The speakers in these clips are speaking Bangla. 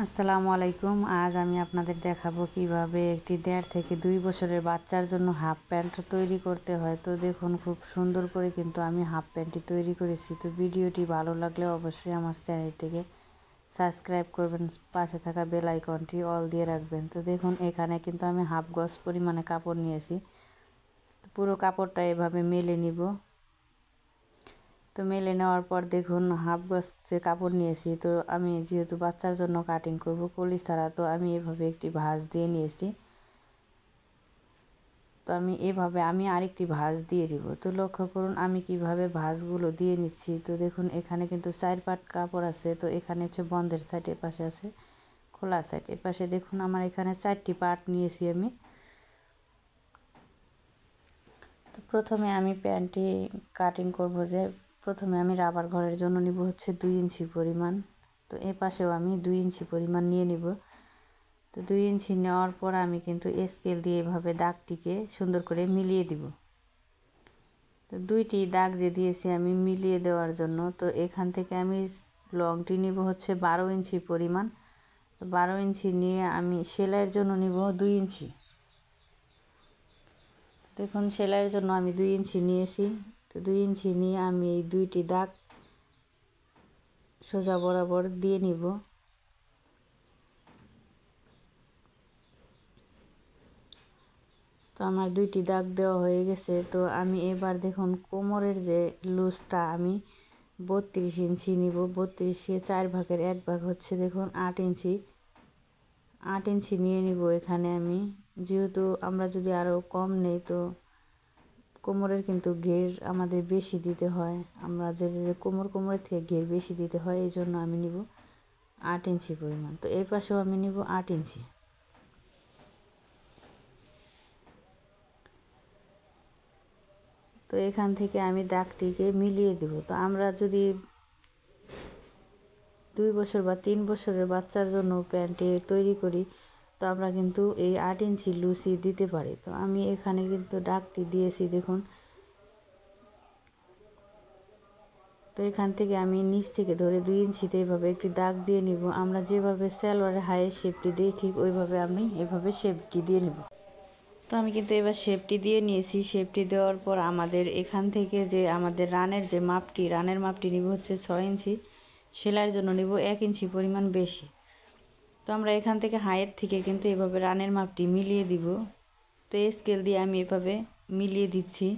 আসসালামু আলাইকুম। আজ আমি আপনাদের দেখাবো কিভাবে একটি 1.5 থেকে 2 বছরের বাচ্চার জন্য হাফ প্যান্ট তৈরি করতে হয়। তো দেখুন, খুব সুন্দর করে কিন্তু আমি হাফ প্যান্টটি তৈরি করেছি। তো ভিডিওটি ভালো লাগলে অবশ্যই আমার চ্যানেলটিকে সাবস্ক্রাইব করবেন, পাশে থাকা বেল আইকনটি অল দিয়ে রাখবেন। তো দেখুন, এখানে কিন্তু আমি হাফ গজ পরিমাণে কাপড় নিয়েছি। তো পুরো কাপড়টা এভাবে মেলে নিব। তো মেলে নেওয়ার পর দেখুন, হাফ গজ যে কাপড় নিয়েছি, তো আমি যেহেতু বাচ্চার জন্য কাটিং করব কলি ছাড়া, তো আমি এভাবে একটি ভাঁজ দিয়ে নিয়েছি। তো আমি আরেকটি ভাঁজ দিয়ে দিব। তো লক্ষ্য করুন আমি কিভাবে ভাঁজগুলো দিয়ে নিচ্ছি। তো দেখুন, এখানে কিন্তু 4 পাট কাপড় আছে। তো এখানে হচ্ছে বন্ধের সাইড, এপাশে আছে খোলা সাইড। এপাশে দেখুন, আমার এখানে 4টি পাট নিয়েছি আমি। তো প্রথমে আমি প্যান্টটি কাটিং করব। প্রথমে আমি রাবার ঘরের জন্য নিব হচ্ছে 2 ইঞ্চি পরিমাণ। তো এই পাশেও আমি 2 ইঞ্চি পরিমাণ নিয়ে নিব। তো 2 ইঞ্চি নেওয়ার পর আমি কিন্তু স্কেল দিয়ে এভাবে দাগটিকে সুন্দর করে মিলিয়ে দিব। তো 2টি দাগ যে দিয়েছি আমি মিলিয়ে দেওয়ার জন্য, তো এখান থেকে আমি লংটি নিব হচ্ছে 12 ইঞ্চি পরিমাণ। তো 12 ইঞ্চি নিয়ে আমি সেলাইয়ের জন্য নিব 2 ইঞ্চি। দেখুন, সেলাইয়ের জন্য আমি 2 ইঞ্চি নিয়েছি। তো 2 ইঞ্চি নিয়ে আমি এই 2টি দাগ সোজা বরাবর দিয়ে নিব। তো আমার 2টি দাগ দেওয়া হয়ে গেছে। তো আমি এবার দেখুন, কোমরের যে লুজটা আমি 32 ইঞ্চি নিব। 32-কে 4 ভাগের 1 ভাগ হচ্ছে দেখুন 8 ইঞ্চি। 8 ইঞ্চি নিয়ে নিব এখানে আমি। যেহেতু আমরা যদি আরও কম নেই, তো কোমরের কিন্তু ঘের আমাদের বেশি দিতে হয়। আমরা যে কোমরের থেকে ঘের বেশি দিতে হয়, এই জন্য আমি নিব 8 ইঞ্চি পরিমাণ। তো এই পাশেও আমি নিব 8 ইঞ্চি। তো এখান থেকে আমি দাগটিকে মিলিয়ে দেব। তো আমরা যদি 2 বছর বা 3 বছরের বাচ্চার জন্য প্যান্টটি তৈরি করি, তো আমরা কিন্তু এই 8 ইঞ্চি লুচি দিতে পারি। তো আমি এখানে কিন্তু দাগটি দিয়েছি দেখুন। তো এখান থেকে আমি নিচ থেকে ধরে 2 ইঞ্চিতে এভাবে একটি দাগ দিয়ে নিব। আমরা যেভাবে সালোয়ারের হাইয়ের শেপটি দিই, ঠিক ওইভাবে আমি এভাবে শেপটি দিয়ে নেব। তো আমি কিন্তু এবার শেপটি দিয়ে নিয়েছি। শেপটি দেওয়ার পর আমাদের এখান থেকে যে আমাদের রানের মাপটি নিব হচ্ছে 6 ইঞ্চি। সেলাইয়ের জন্য নিব 1 ইঞ্চি পরিমাণ বেশি। তো আমরা এখান থেকে হাইয়ের থেকে কিন্তু এভাবে রানের মাপটি মিলিয়ে দিব। তো এই স্কেল দিয়ে আমি এভাবে মিলিয়ে দিচ্ছি।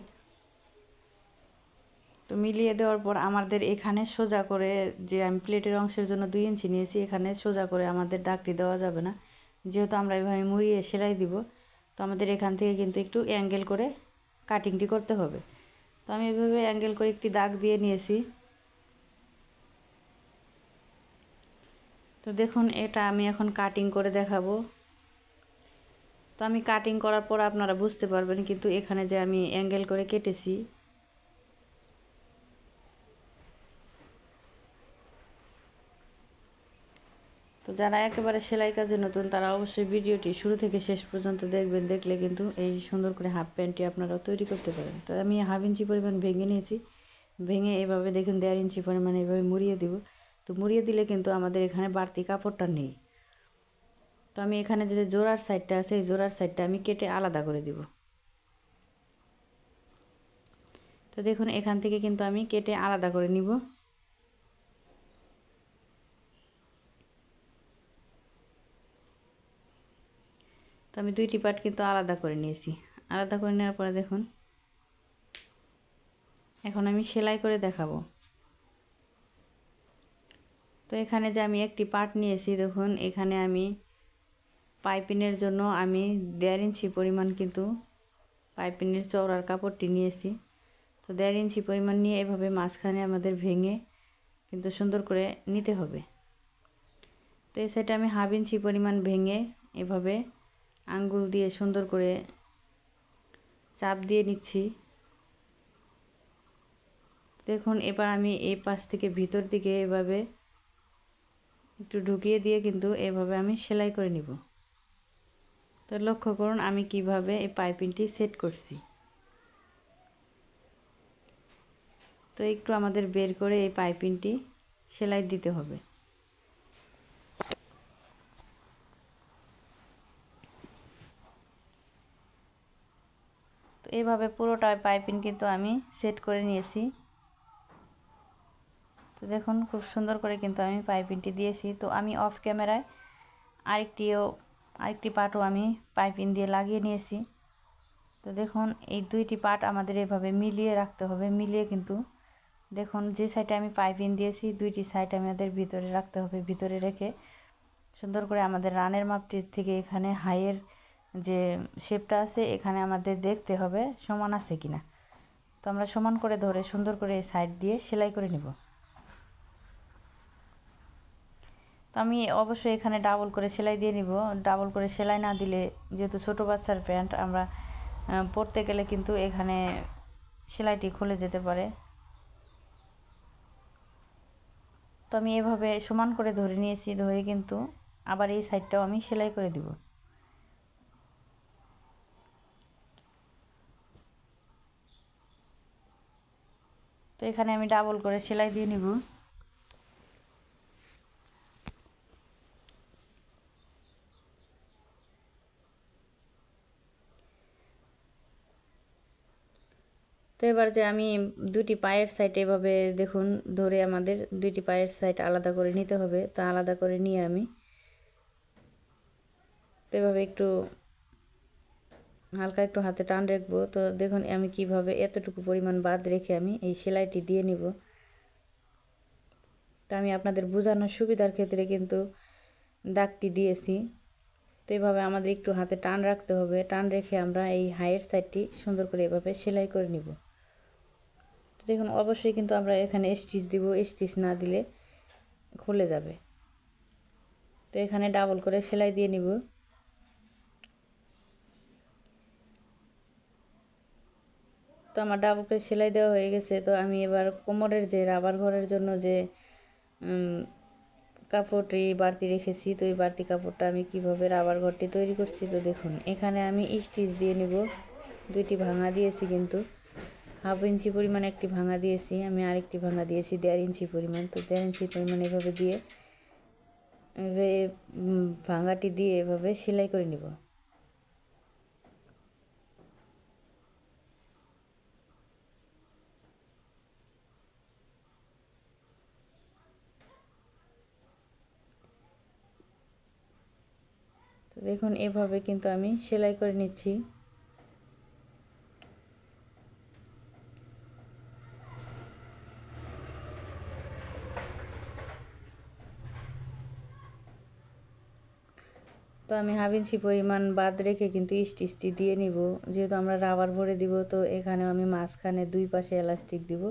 তো মিলিয়ে দেওয়ার পর আমাদের এখানে সোজা করে, যে আমি প্লেটের অংশের জন্য 2 ইঞ্চি নিয়েছি, এখানে সোজা করে আমাদের দাগটি দেওয়া যাবে না, যেহেতু আমরা এভাবে মুড়িয়ে সেলাই দিব। তো আমাদের এখান থেকে কিন্তু একটু অ্যাঙ্গেল করে কাটিংটি করতে হবে। তো আমি এভাবে অ্যাঙ্গেল করে একটি দাগ দিয়ে নিয়েছি। তো দেখুন, এটা আমি এখন কাটিং করে দেখাবো। তো আমি কাটিং করার পর আপনারা বুঝতে পারবেন কিন্তু এখানে যে আমি অ্যাঙ্গেল করে কেটেছি। তো যারা একেবারে সেলাই কাজে নতুন, তারা অবশ্যই ভিডিওটি শুরু থেকে শেষ পর্যন্ত দেখবেন। দেখলে কিন্তু এই সুন্দর করে হাফ প্যান্টটি আপনারা তৈরি করতে পারেন। তো আমি 1/2 ইঞ্চি পরিমাণ ভেঙে নিয়েছি। ভেঙে এভাবে দেখুন 1.5 ইঞ্চি পরিমাণ এভাবে মুড়িয়ে দিব। তো মুড়িয়ে দিলে কিন্তু আমাদের এখানে বাড়তি কাপড়টা নেই। তো আমি এখানে যে জোড়ার সাইডটা আছে, এই জোড়ার সাইডটা আমি কেটে আলাদা করে দিব। তো দেখুন, এখান থেকে কিন্তু আমি কেটে আলাদা করে নিব। তো আমি 2টি পার্ট কিন্তু আলাদা করে নিয়েছি। আলাদা করে নেওয়ার পরে দেখুন, এখন আমি সেলাই করে দেখাবো। তো এখানে যে আমি একটি পার্ট নিয়েছি, দেখুন এখানে আমি পাইপিনের জন্য আমি 1.5 ইঞ্চি পরিমাণ কিন্তু পাইপিনের চওড়ার কাপড়টি নিয়েছি। তো 1.5 ইঞ্চি পরিমাণ নিয়ে এভাবে মাঝখানে আমাদের ভেঙে কিন্তু সুন্দর করে নিতে হবে। তো এই সাইডে আমি 1/2 ইঞ্চি পরিমাণ ভেঙে এভাবে আঙ্গুল দিয়ে সুন্দর করে চাপ দিয়ে নিচ্ছি। দেখুন, এবার আমি এই পাশ থেকে ভিতর দিকে এভাবে একটু ঢুকিয়ে দিয়ে কিন্তু এভাবে আমি সেলাই করে নিব। তো লক্ষ্য করুন আমি কিভাবে এই পাইপিংটি সেট করছি। তো একটু আমাদের বের করে এই পাইপিংটি সেলাই দিতে হবে। এইভাবে পুরোটা পাইপিং কিন্তু আমি সেট করে নিয়েছি। তো দেখুন খুব সুন্দর করে কিন্তু আমি পাইপিংটি দিয়েছি। তো আমি অফ ক্যামেরায় আরেকটি পার্টও আমি পাইপিং দিয়ে লাগিয়ে নিয়েছি। তো দেখুন এই দুইটি পার্ট আমাদের এভাবে মিলিয়ে রাখতে হবে। মিলিয়ে কিন্তু দেখুন যে সাইডে আমি পাইপিং দিয়েছি দুইটি সাইড আমাদের ভিতরে রাখতে হবে। ভিতরে রেখে সুন্দর করে আমাদের রানের মাপটির থেকে এখানে হাইয়ের যে শেপটা আছে এখানে আমাদের দেখতে হবে সমান আছে কিনা। তো আমরা সমান করে ধরে সুন্দর করে এই সাইড দিয়ে সেলাই করে নিব। তো আমি অবশ্যই এখানে ডাবল করে সেলাই দিয়ে নিব। ডাবল করে সেলাই না দিলে যেহেতু ছোটো বাচ্চার প্যান্ট আমরা পরতে গেলে কিন্তু এখানে সেলাইটি খুলে যেতে পারে। তো আমি এভাবে সমান করে ধরে নিয়েছি। ধরে কিন্তু আবার এই সাইডটাও আমি সেলাই করে দিব। তো এখানে আমি ডাবল করে সেলাই দিয়ে নিব। তো এবার যে আমি দুটি পায়ের সাইড এভাবে দেখুন ধরে আমাদের দুটি পায়ের সাইড আলাদা করে নিতে হবে। তো আলাদা করে নিয়ে আমি তো এভাবে একটু হালকা একটু হাতে টান রাখবো। তো দেখুন আমি কিভাবে এতটুকু পরিমাণ বাদ রেখে আমি এই সেলাইটি দিয়ে নিব। তো আমি আপনাদের বোঝানোর সুবিধার ক্ষেত্রে কিন্তু দাগটি দিয়েছি। তো এভাবে আমাদের একটু হাতে টান রাখতে হবে। টান রেখে আমরা এই হাইয়ের সাইডটি সুন্দর করে এভাবে সেলাই করে নিব। তো দেখুন অবশ্যই কিন্তু আমরা এখানে স্টিচ দিব। স্টিচ না দিলে খুলে যাবে। তো এখানে ডাবল করে সেলাই দিয়ে নিব। তো আমার ডাবল করে সেলাই দেওয়া হয়ে গেছে। তো আমি এবার কোমরের যে রাবার ঘরের জন্য যে কাপড়টি বাড়তি রেখেছি, তো এই বাড়তি কাপড়টা আমি কিভাবে রাবার ঘরটি তৈরি করছি। তো দেখুন এখানে আমি স্টিচ দিয়ে নিব। দুইটি ভাঙা দিয়েছি, কিন্তু হাফ ইঞ্চি পরিমাণ একটি ভাঙা দিয়েছি, আমি আরেকটি ভাঙা দিয়েছি 1.5 ইঞ্চি পরিমাণ। তো 1.5 ইঞ্চি পরিমাণ এভাবে দিয়ে ভাঙাটি দিয়ে এভাবে সেলাই করে নিব। তো দেখুন এভাবে কিন্তু আমি সেলাই করে নিচ্ছি। তো আমি হাফ ইঞ্চি পরিমাণ বাদ রেখে কিন্তু স্টিচটি দিয়ে নিব। যেহেতু আমরা রাবার ভরে দিব, তো এখানেও আমি মাঝখানে দুই পাশে এলাস্টিক দিব।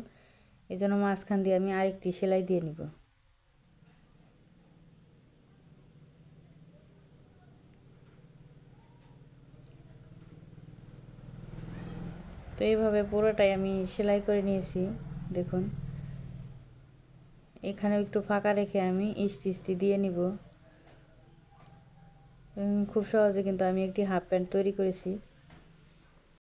এই জন্য মাঝখান দিয়ে আমি আরেকটি সেলাই দিয়ে নিব। তো এইভাবে পুরোটাই আমি সেলাই করে নিয়েছি। দেখুন এখানেও একটু ফাঁকা রেখে আমি স্টিচটি দিয়ে নিব। খুব সহজে কিন্তু আমি একটি হাফ প্যান্ট তৈরি করেছি।